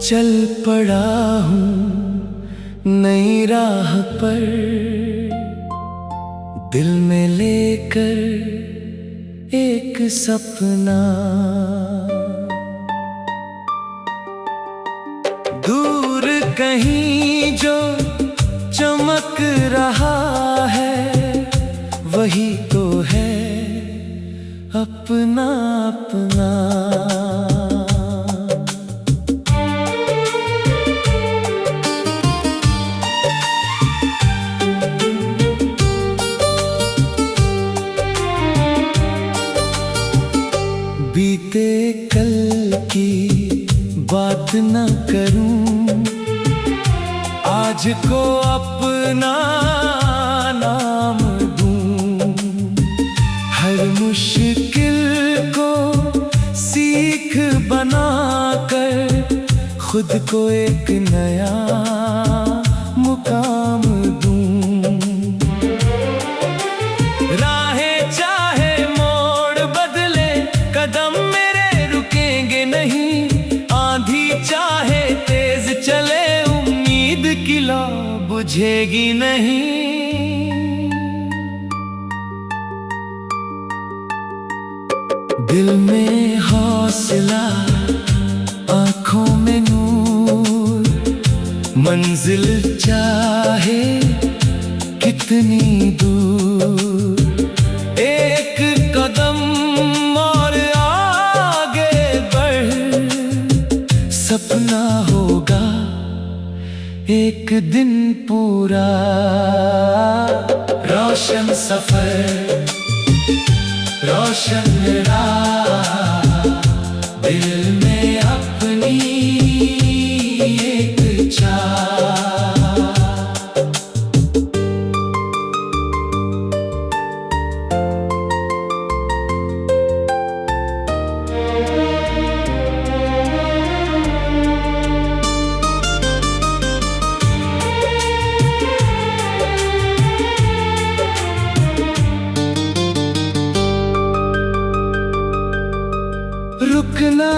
चल पड़ा हूँ नई राह पर, दिल में लेकर एक सपना। दूर कहीं जो चमक रहा है, वही तो है अपना अपना। बीते कल की बात न करूं, आज को अपना नाम दूं। हर मुश्किल को सीख बनाकर खुद को एक नया मुकाम दूं। राहें चाहे मोड़ बदले, कदम मेरे रुकेंगे नहीं। आंधी चाहे तेज चले, उम्मीद की लौ बुझेगी नहीं। दिल में हौसला, आंखों में नूर, मंजिल चाहे कितनी दूर, एक कदम और आगे बढ़। सपना होगा एक दिन पूरा, रोशन सफर रोशन राह, दिल में अपनी एक चाह। रुकना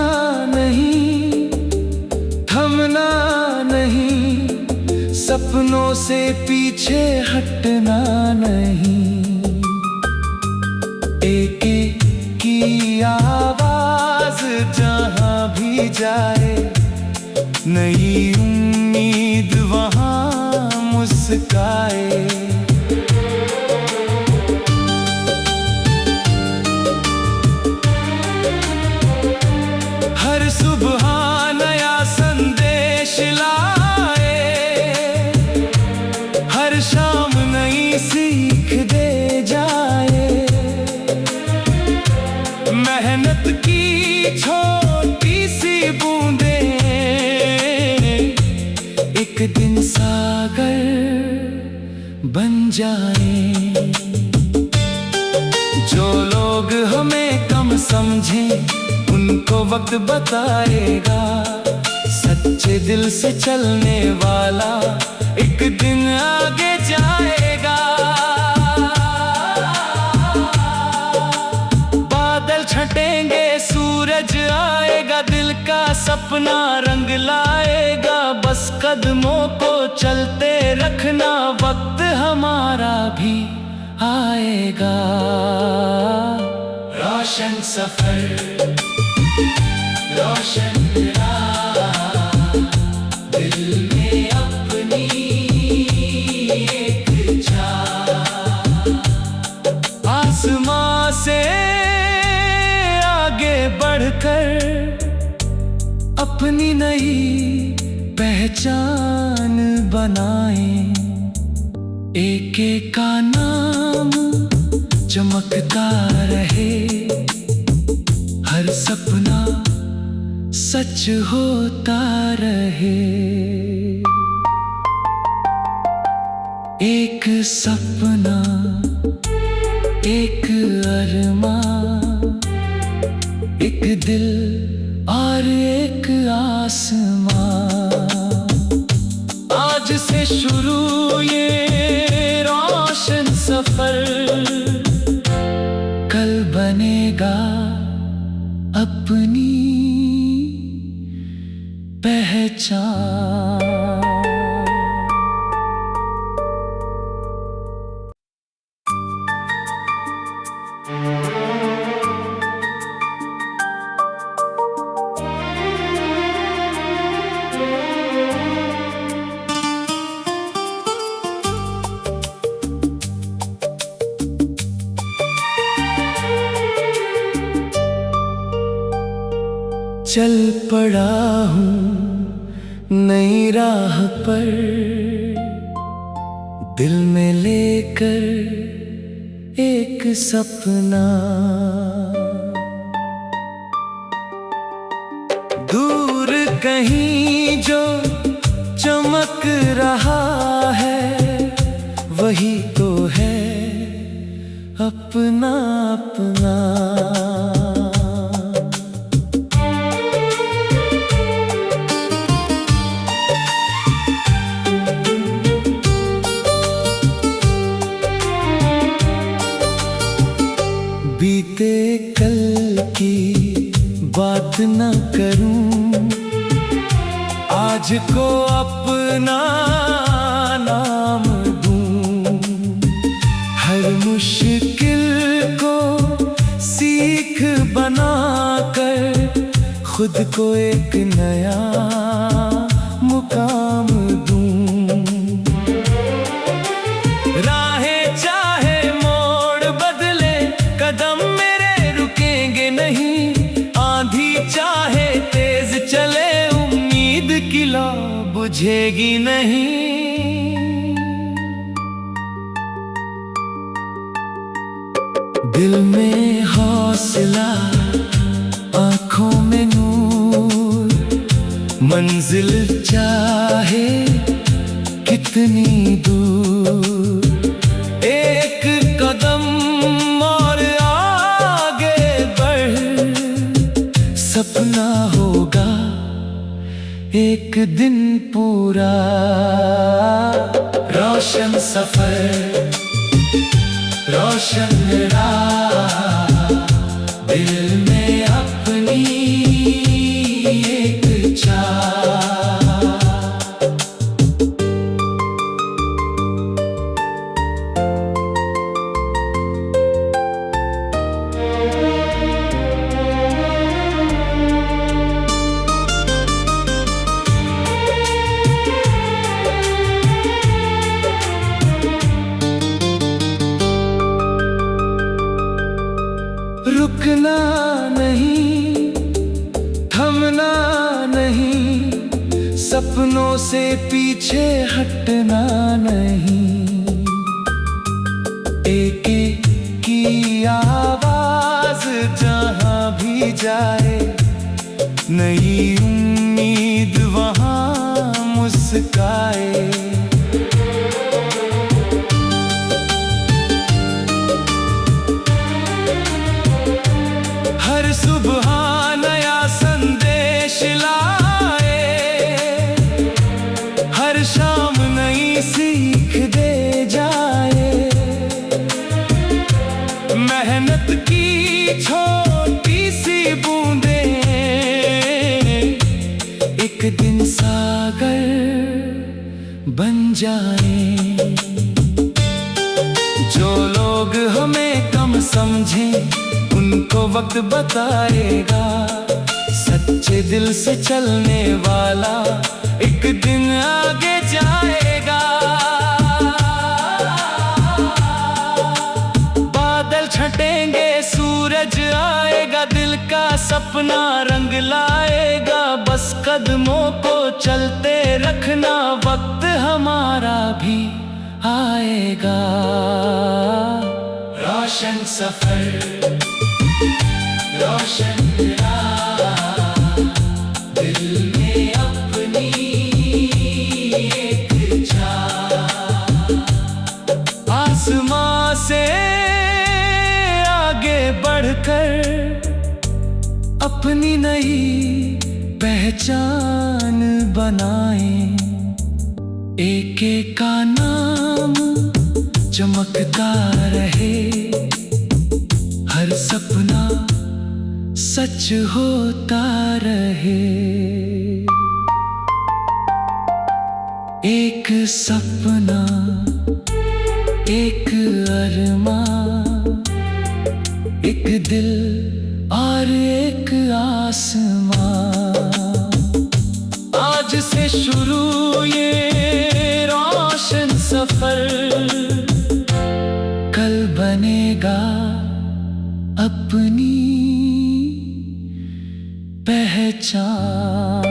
नहीं, थमना नहीं, सपनों से पीछे हटना नहीं। एक एक की आवाज जहां भी जाए, नई उम्मीद वहां मुस्काए। हर सुबह नया संदेश लाए, हर शाम नई सीख दे जाए। मेहनत की छोटी सी बूंदें एक दिन सागर बन जाए। जो लोग हमें कम समझें, उनको वक्त बताएगा। सच्चे दिल से चलने वाला एक दिन आगे जाएगा। बादल छटेंगे, सूरज आएगा, दिल का सपना रंग लाएगा। बस कदमों को चलते रखना, वक्त हमारा भी आएगा। रोशन सफर रोशन राह, दिल में अपनी एक चाह। आसमां से आगे बढ़कर अपनी नई पहचान बनाएं। एक एक का नाम चमकता रहे, हर सपना सच होता रहे। एक सपना, एक अरमां, एक दिल और एक आसमां। आज से शुरू ये रोशन सफर, कल बनेगा अपनी पहचान। चल पड़ा हूँ नई राह पर, दिल में लेकर एक सपना। दूर कहीं जो चमक रहा है, वही तो है अपना अपना। बीते कल की बात न करूं, आज को अपना नाम दूं। हर मुश्किल को सीख बनाकर खुद को एक नया मुकाम दूं। राहें चाहे मोड़ बदले, कदम मेरे रुकेंगे नहीं। आंधी चाहे तेज चले, उम्मीद की लौ बुझेगी नहीं। दिल में हौसला, आँखों में नूर, मंजिल चाहे कितनी दूर। एक कदम और आगे बढ़, सपना होगा एक दिन पूरा। रोशन सफर, रोशन राह, दिल में अपनी एक चाह। रुकना नहीं, थमना नहीं, सपनों से पीछे हटना नहीं। एक एक की आवाज जहां भी जाए, नई उम्मीद वहां मुस्काए। हर सुबह नया संदेश लाए, हर शाम नई सीख दे जाए। मेहनत की छोटी सी बूंदें एक दिन सागर बन जाए। जो लोग हमें कम समझें, उनको वक्त बताएगा। सच्चे दिल से चलने वाला एक दिन आगे जाएगा। बादल छटेंगे, सूरज आएगा, दिल का सपना रंग लाएगा। बस कदमों को चलते रखना, वक्त हमारा भी आएगा। रोशन सफर, रोशन राह, दिल में अपनी एक चाह। आसमां से आगे बढ़कर अपनी नई पहचान बनाएं। एक एक का नाम चमकता रहे, हर सपना सच होता रहे। एक सपना, एक अरमां, एक दिल और एक आसमां। आज से शुरू ये रोशन सफर, कल बनेगा अपनी पहचान।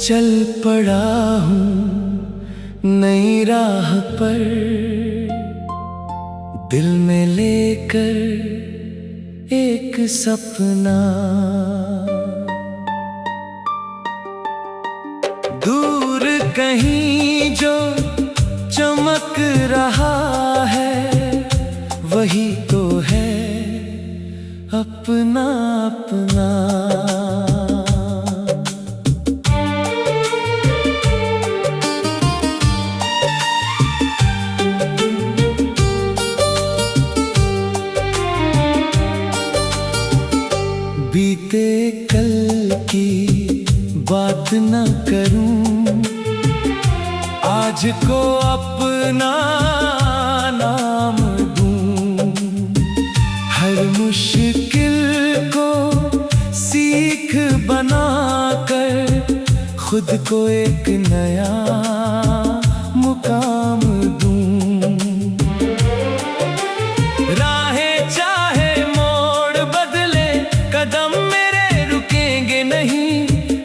चल पड़ा हूँ नई राह पर, दिल में लेकर एक सपना। दूर कहीं जो चमक रहा है, वही तो है अपना अपना। बीते कल की बात न करूं, आज को अपना नाम दूं। हर मुश्किल को सीख बनाकर खुद को एक नया मुकाम दूं। राहें चाहे मोड़ बदले, कदम मेरे रुकेंगे नहीं।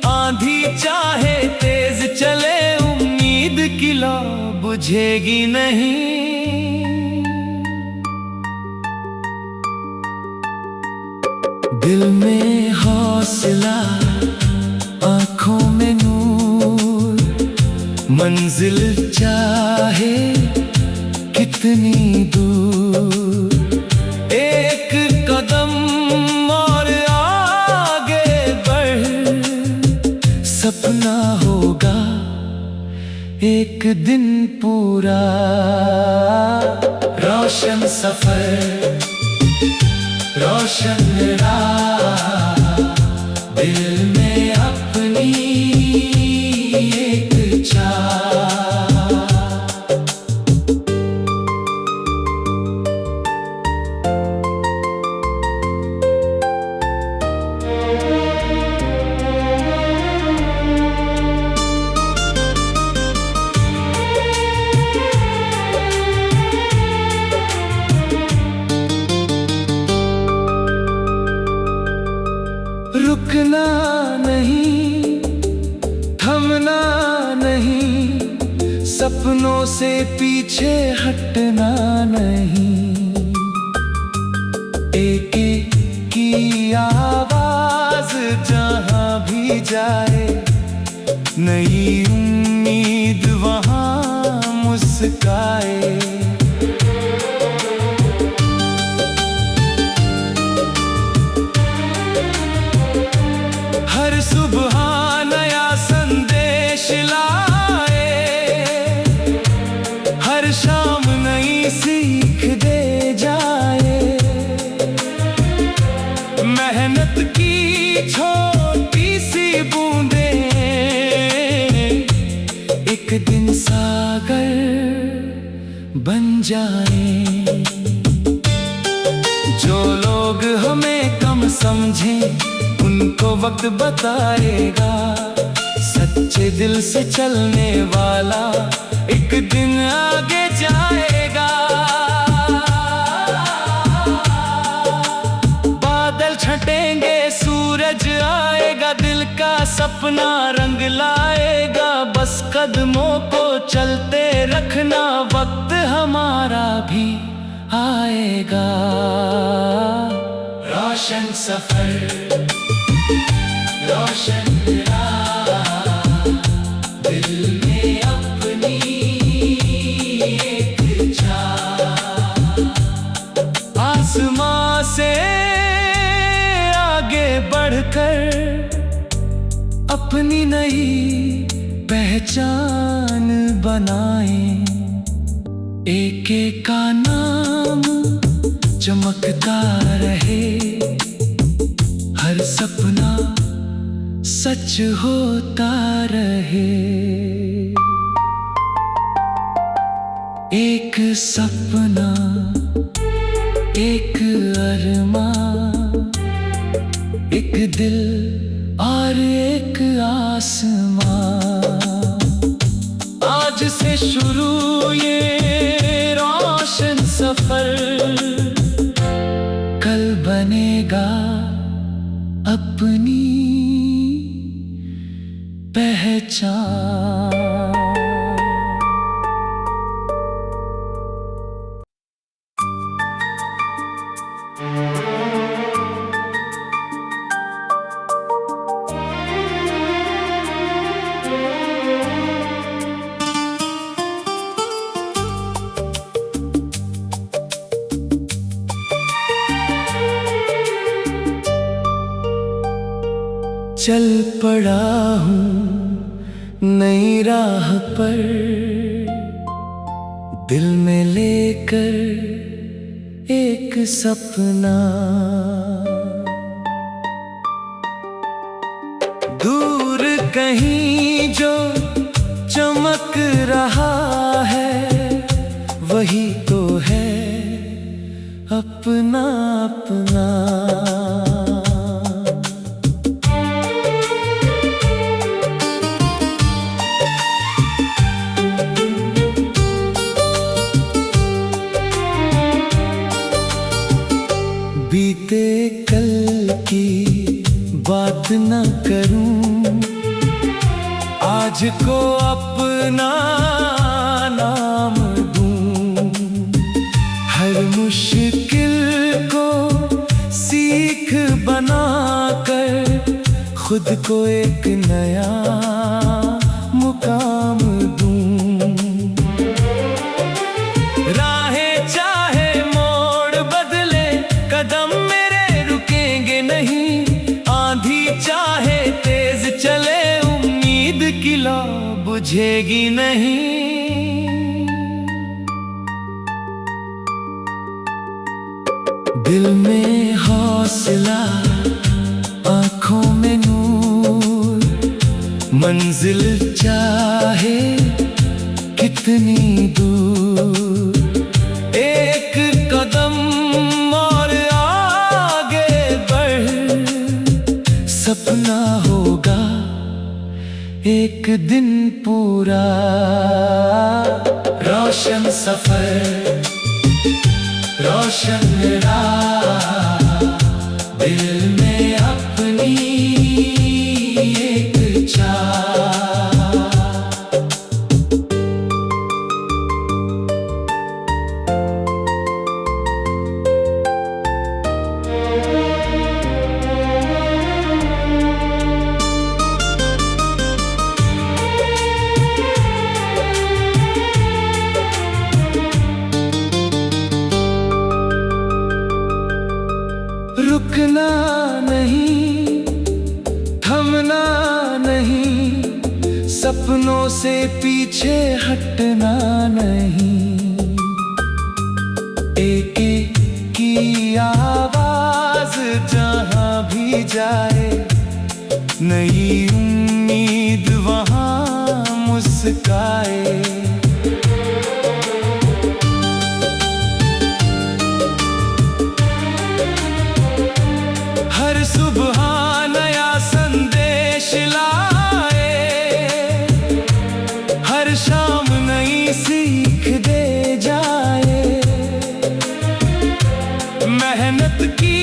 आंधी चाहे तेज चले, उम्मीद की लौ बुझेगी नहीं। दिल में हौसला, आंखों में नूर, मंजिल चाहे कितनी दूर, एक कदम और आगे बढ़। सपना होगा एक दिन पूरा, रोशन सफर रोशन राह, दिल में अपनी एक चाह। रुकना नहीं, थमना नहीं, सपनों से पीछे हटना नहीं। एक एक की आवाज जहां भी जाए, नई उम्मीद वहां मुस्काए। हर सुबह नया संदेश लाए, हर शाम नई सीख दे जाए। मेहनत की छोटी सी बूंदें एक दिन सागर बन जाए। जो लोग हमें कम समझें, उनको वक्त बताएगा। सच्चे दिल से चलने वाला एक दिन आगे जाएगा। बादल छटेंगे, सूरज आएगा, दिल का सपना रंग लाएगा। बस कदमों को चलते रखना, वक्त हमारा भी आएगा। रोशन सफर रोशन राह, दिल में अपनी एक चाह। आसमां से आगे बढ़कर अपनी नई पहचान बनाएं। एक एक का नाम चमकता रहे, हर सपना सच होता रहे। एक सपना, एक अरमां, एक दिल और एक आसमां। आज से शुरू ये रोशन सफर, कल बनेगा अपनी पहचान। चल पड़ा हूँ नई राह पर, दिल में लेकर एक सपना। दूर कहीं जो चमक रहा है, वही तो है अपना अपना। बीते कल की बात न करूं, आज को अपना नाम दूं। हर मुश्किल को सीख बनाकर खुद को एक नया मुकाम दूं। राहें चाहे मोड़ बदले, कदम मेरे रुकेंगे नहीं। आंधी चाहे तेज चले, उम्मीद की लौ बुझेगी नहीं। दिल में हौसला, आंखों में नूर, मंजिल चाहे कितनी दूर। एक कदम और आगे बढ़, सपना होगा एक दिन पूरा। रोशन सफर, रोशन राह, दिल में अपनी एक चाह। रुकना नहीं, थमना नहीं, सपनों से पीछे हटना नहीं। एक एक की आवाज जहां भी जाए, नई उम्मीद वहां मुस्काए। हर सुबह नया संदेश लाए, हर शाम नई सीख दे जाए। मेहनत की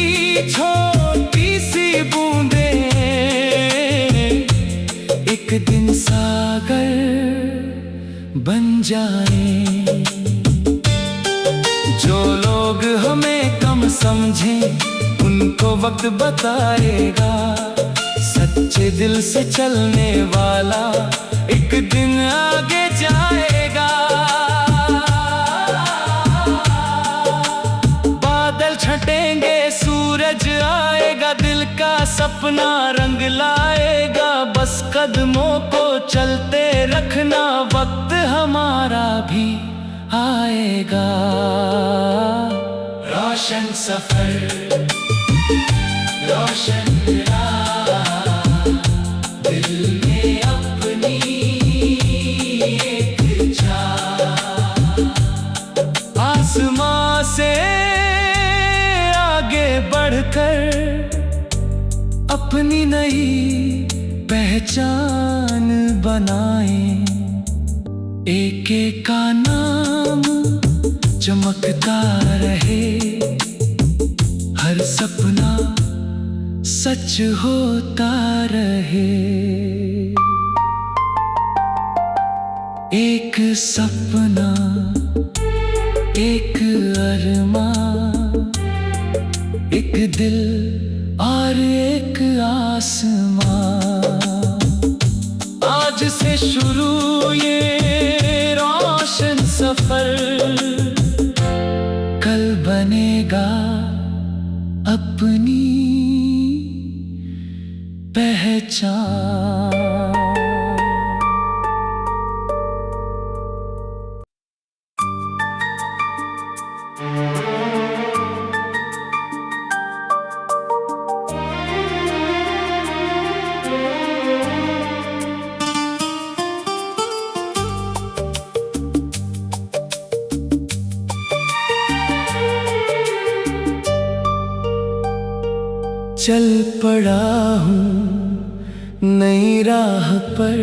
छोटी सी बूंदें एक दिन सागर बन जाए। जो लोग हमें कम समझें, उनको वक्त बताएगा। सच्चे दिल से चलने वाला एक दिन आगे जाएगा। बादल छटेंगे, सूरज आएगा, दिल का सपना रंग लाएगा। बस कदमों को चलते रखना, वक्त हमारा भी आएगा। रोशन सफर, रोशन राह, दिल में अपनी एक चाह। अपनी नई पहचान बनाए, एक एक का नाम चमकता रहे, हर सपना सच होता रहे। एक सपना, एक अरमान, एक दिल और एक आसमां। आज से शुरू ये रोशन सफर, कल बनेगा अपनी पहचान। चल पड़ा हूँ नई राह पर,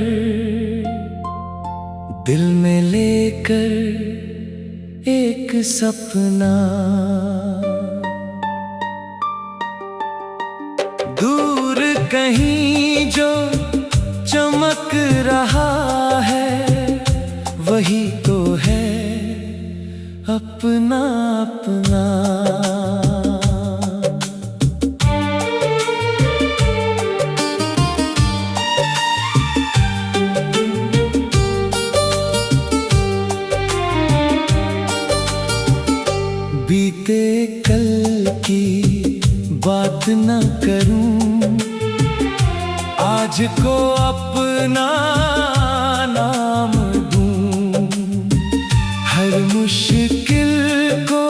दिल में लेकर एक सपना। दूर कहीं जो चमक रहा है, वही तो है अपना अपना। बीते कल की बात न करूं, आज को अपना नाम दूं। हर मुश्किल को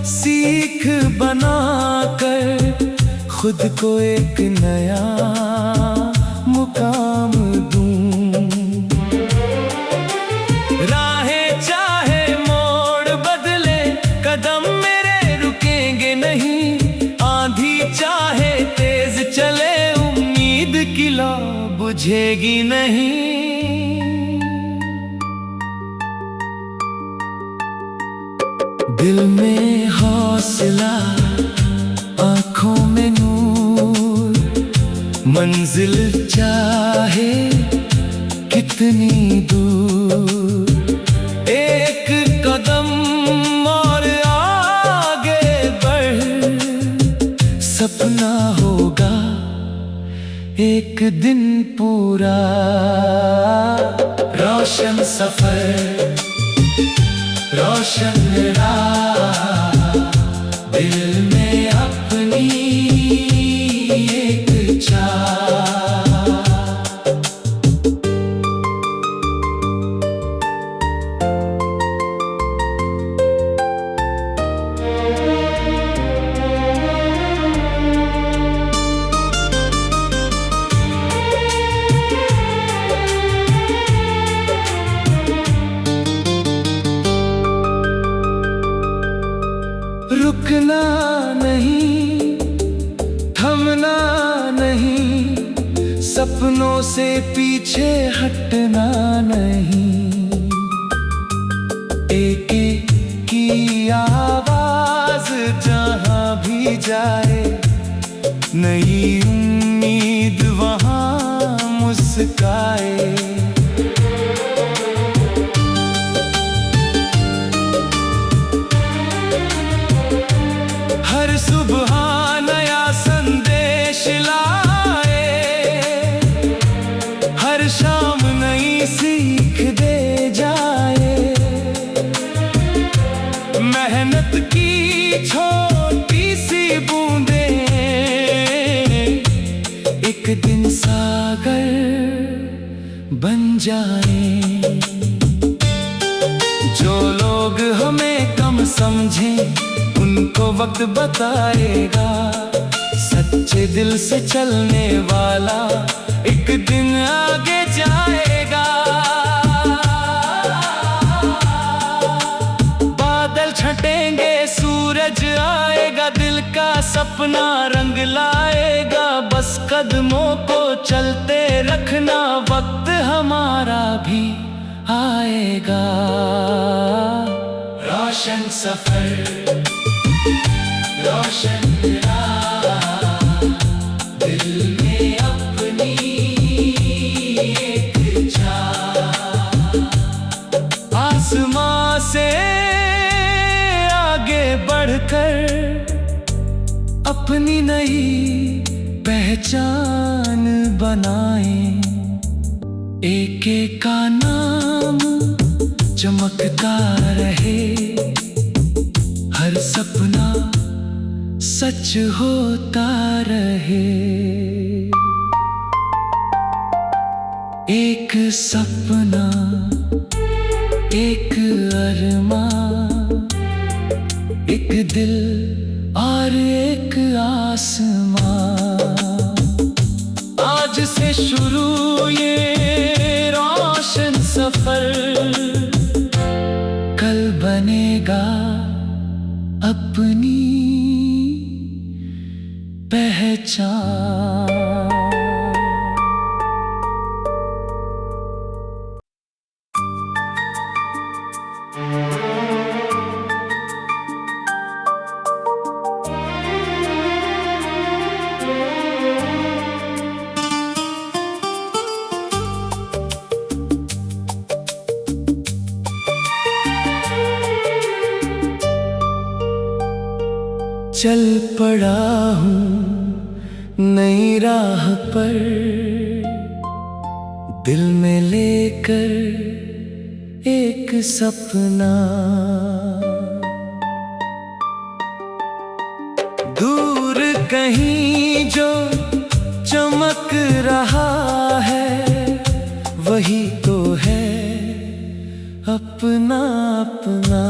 सीख बनाकर खुद को एक नया मुकाम दूं। राहें चाहे मोड़ बदले, कदम मेरे रुकेंगे नहीं। आंधी चाहे तेज चले, उम्मीद की लौ बुझेगी नहीं। दिल में हौसला, आंखों में नूर, मंजिल चाहे कितनी दूर, एक कदम और आगे बढ़। सपना होगा एक दिन पूरा, रोशन सफर, रोशन राह, दिल में अपनी एक चाह। रुकना नहीं, थमना नहीं, सपनों से पीछे हटना नहीं। एक एक की आवाज जहां भी जाए, नई उम्मीद वहां मुस्काए। हर सुबह नया संदेश लाए, हर शाम नई सीख दे जाए। मेहनत की छोटी सी बूंदें एक दिन सागर बन जाए। जो लोग हमें कम समझें, उनको वक्त बताएगा। सच्चे दिल से चलने वाला एक दिन आगे जाएगा। बादल छटेंगे, सूरज आएगा, दिल का सपना रंग लाएगा। बस कदमों को चलते रखना, वक्त हमारा भी आएगा। रोशन सफर, रोशन राह, दिल में अपनी एक छाह। आसमां से आगे बढ़कर अपनी नई पहचान बनाएं। एक एक का नाम चमकता रहे, हर सपना सच होता रहे। एक सपना, एक अरमां, एक दिल और एक आसमां। आज से शुरू ये रोशन सफर, कल बनेगा अपनी पहचान। चल पड़ा हूँ नई राह पर, दिल में लेकर एक सपना। दूर कहीं जो चमक रहा है, वही तो है अपना अपना।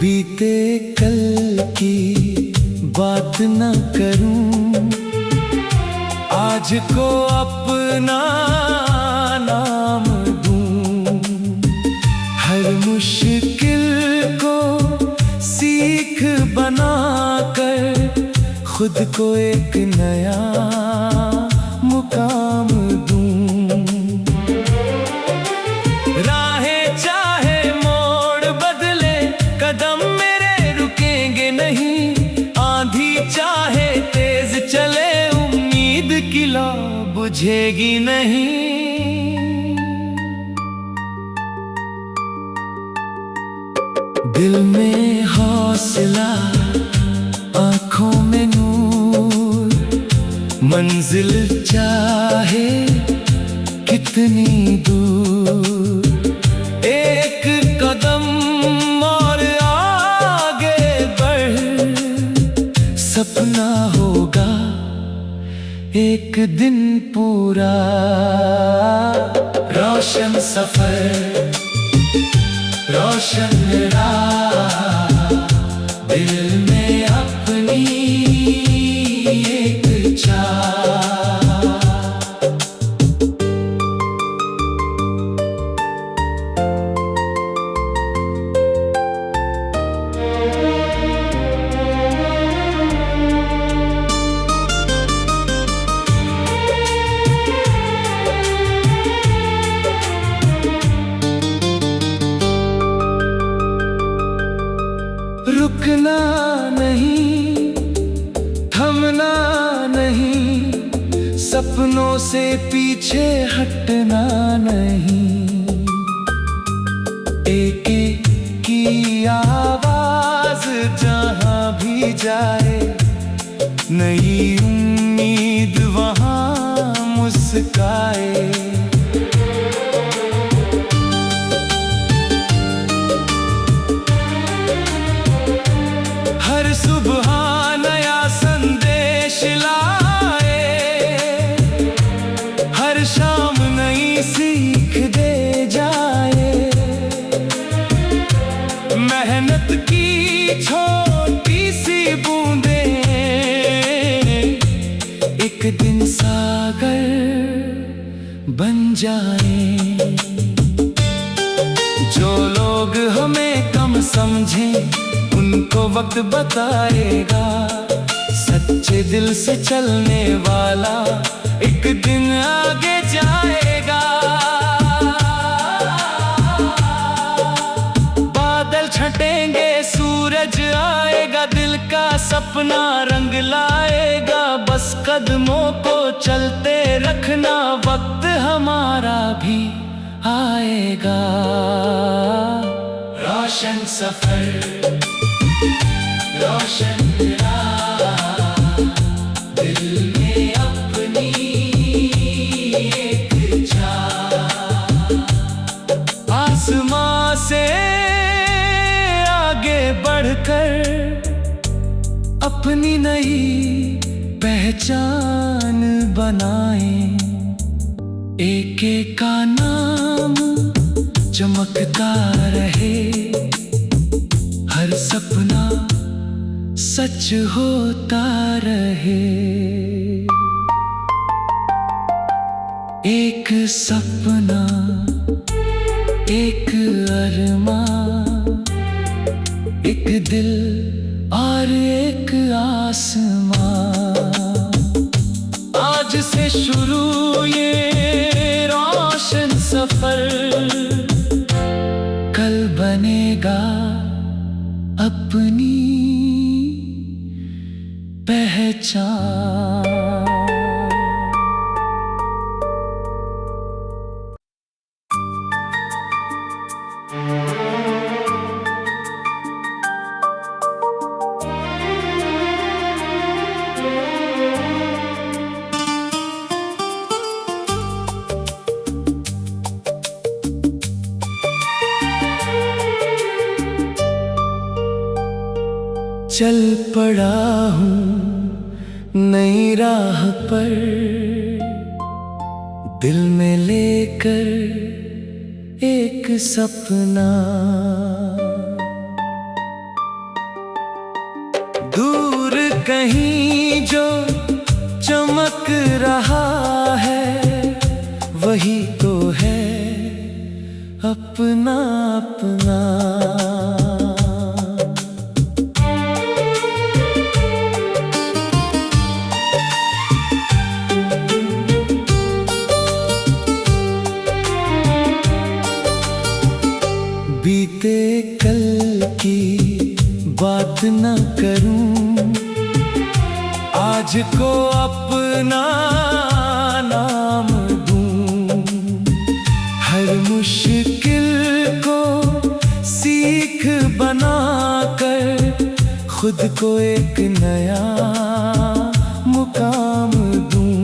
बीते कल की बात न करूं, आज को अपना नाम दूं। हर मुश्किल को सीख बनाकर खुद को एक नया मुकाम दूं। राहें चाहे मोड़ बदले, कदम मेरे रुकेंगे नहीं। आंधी चाहे तेज चले, उम्मीद की लौ बुझेगी नहीं। दिल में हौसला, आंखों में नूर, मंजिल चाहे कितनी दूर। एक कदम और आगे बढ़, सपना होगा एक दिन पूरा। रोशन सफर, रोशन राह, दिल में अपनी एक छाह। रुकना नहीं, थमना नहीं, सपनों से पीछे हटना नहीं। एक एक की आवाज जहां भी जाए, नई उम्मीद वहां मुस्काए। हर सुबह नया संदेश लाए, हर शाम नई सीख दे जाए। मेहनत की छोटी सी बूंदें एक दिन सागर बन जाए। जो लोग हमें कम समझें उनको वक्त बताएगा, सच्चे दिल से चलने वाला एक दिन आगे जाएगा। बादल छटेंगे, सूरज आएगा, दिल का सपना रंग लाएगा। बस कदमों को चलते रखना, वक्त हमारा भी आएगा। रोशन सफर, रोशन राह, दिल में अपनी एक चाह। आसमां से आगे बढ़कर अपनी नई पहचान बनाएं। एक एक का नाम चमकता रहे, हर सपना सच होता रहे। एक सपना, एक अरमां, एक दिल और एक आसमां। आज से शुरू ये रोशन सफर, कल बनेगा अपनी पहचान। चल पड़ा हूँ नई राह पर, दिल में लेकर एक सपना। दूर कहीं जो चमक रहा है, वही तो है अपना अपना। बीते कल की बात न करूं, आज को अपना नाम दूं। हर मुश्किल को सीख बनाकर खुद को एक नया मुकाम दूं।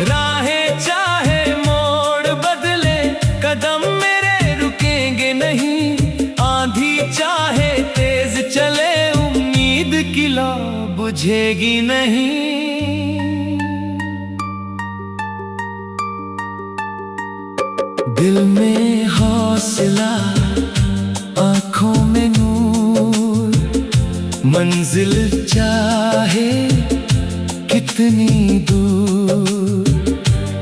राहें चाहे मोड़ बदले, कदम मेरे रुकेंगे नहीं। आंधी चाहे तेज चले, उम्मीद की लौ बुझेगी नहीं। दिल में हौसला, आंखों में नूर, मंजिल चाहे कितनी दूर।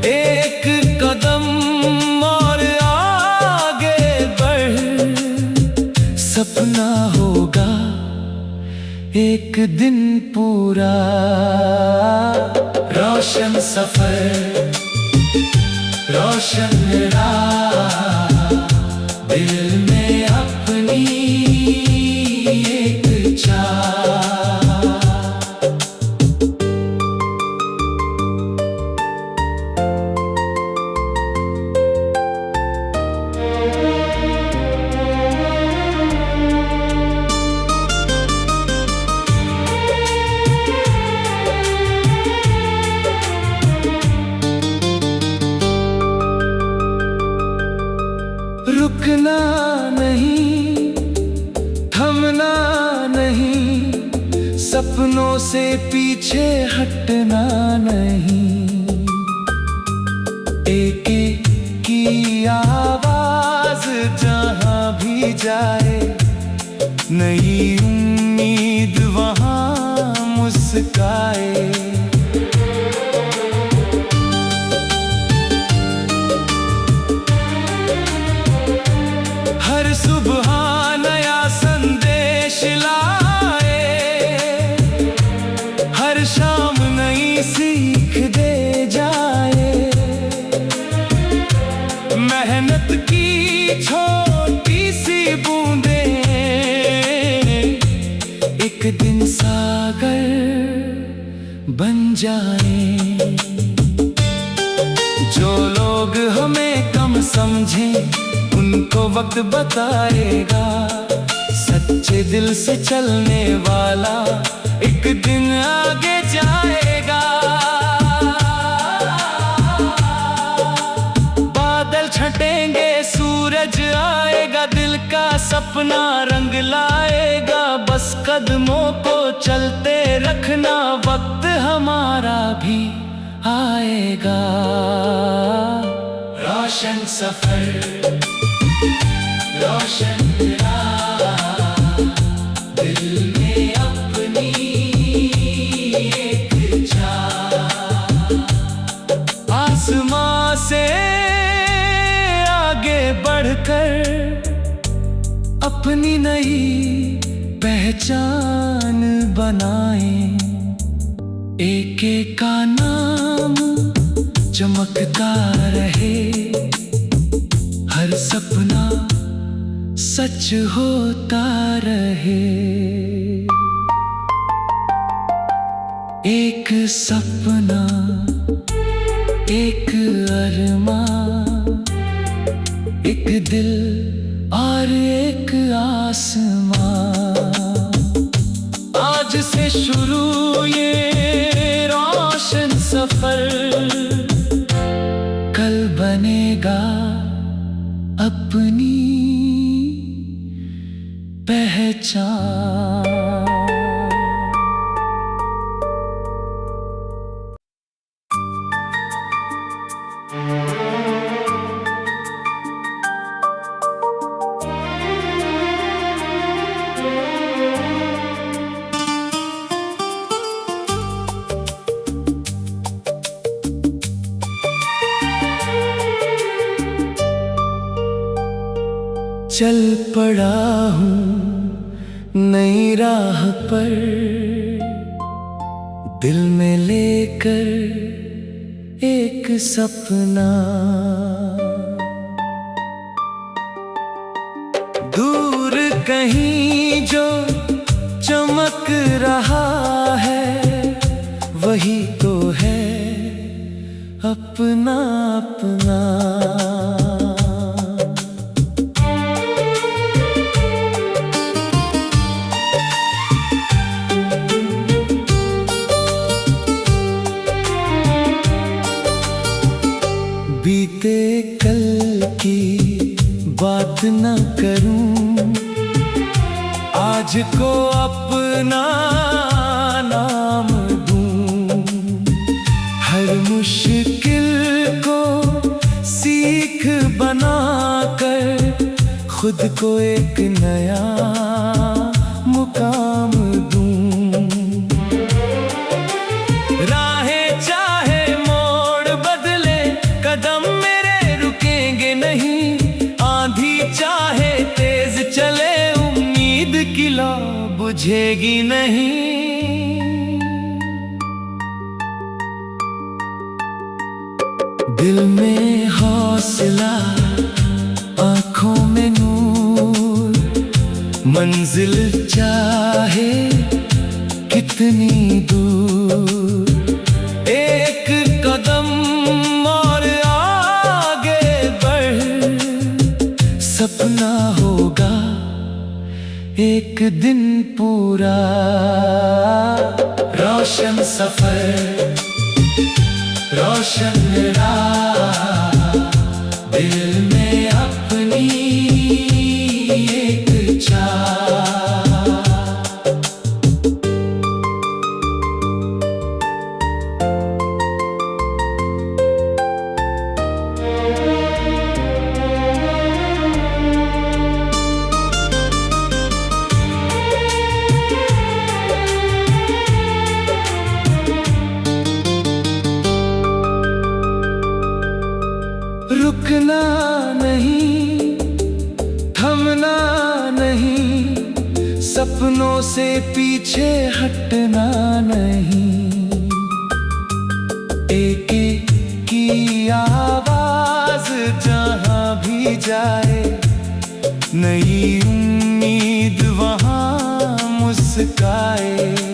एक कदम और आगे बढ़, सपना होगा एक दिन पूरा। रोशन सफर, रोशन राह, दिल में अपनी एक चाह। रुकना नहीं, थमना नहीं, सपनों से पीछे हटना नहीं। एक एक की आवाज जहां भी जाए, नई उम्मीद वहां मुस्काए। दिन सागर बन जाए। जो लोग हमें कम समझें उनको वक्त बताएगा। सच्चे दिल से चलने वाला एक दिन आगे जाएगा। बादल छटेंगे, सूरज आएगा, दिल का सपना रंग लाएगा। बस कदमों को चलते रखना, वक्त हमारा भी आएगा। रोशन सफर, रोशन राह, दिल में अपनी एक चाह। आसमां से आगे बढ़कर अपनी नई पहचान बनाएं। एक एक का नाम चमकता रहे, हर सपना सच होता रहे। एक सपना, एक अरमां, एक दिल और एक आसमां। आज से शुरू ये रोशन सफर, कल बनेगा अपनी पहचान। चल पड़ा हूँ नई राह पर, दिल में लेकर एक सपना। दूर कहीं जो चमक रहा है, वही तो है अपना अपना। बीते कल की बात न करूं, आज को अपना नाम दूं। हर मुश्किल को सीख बनाकर खुद को एक नया मुकाम दूं। राहें चाहे मोड़ बदले, कदम मेरे रुकेंगे नहीं। आंधी चाहे तेज चले, उम्मीद की लौ बुझेगी नहीं। दिल में हौसला, आँखों में नूर, मंजिल चाहे कितनी दूर। एक कदम और आगे बढ़, सपना होगा एक दिन पूरा। रोशन सफर, रोशन राह, दिल में अपनी एक चाह। रुकना नहीं, थमना नहीं, सपनों से पीछे हटना नहीं। एक एक की आवाज जहां भी जाए, नई उम्मीद वहां मुस्कुराए। मुस्काए।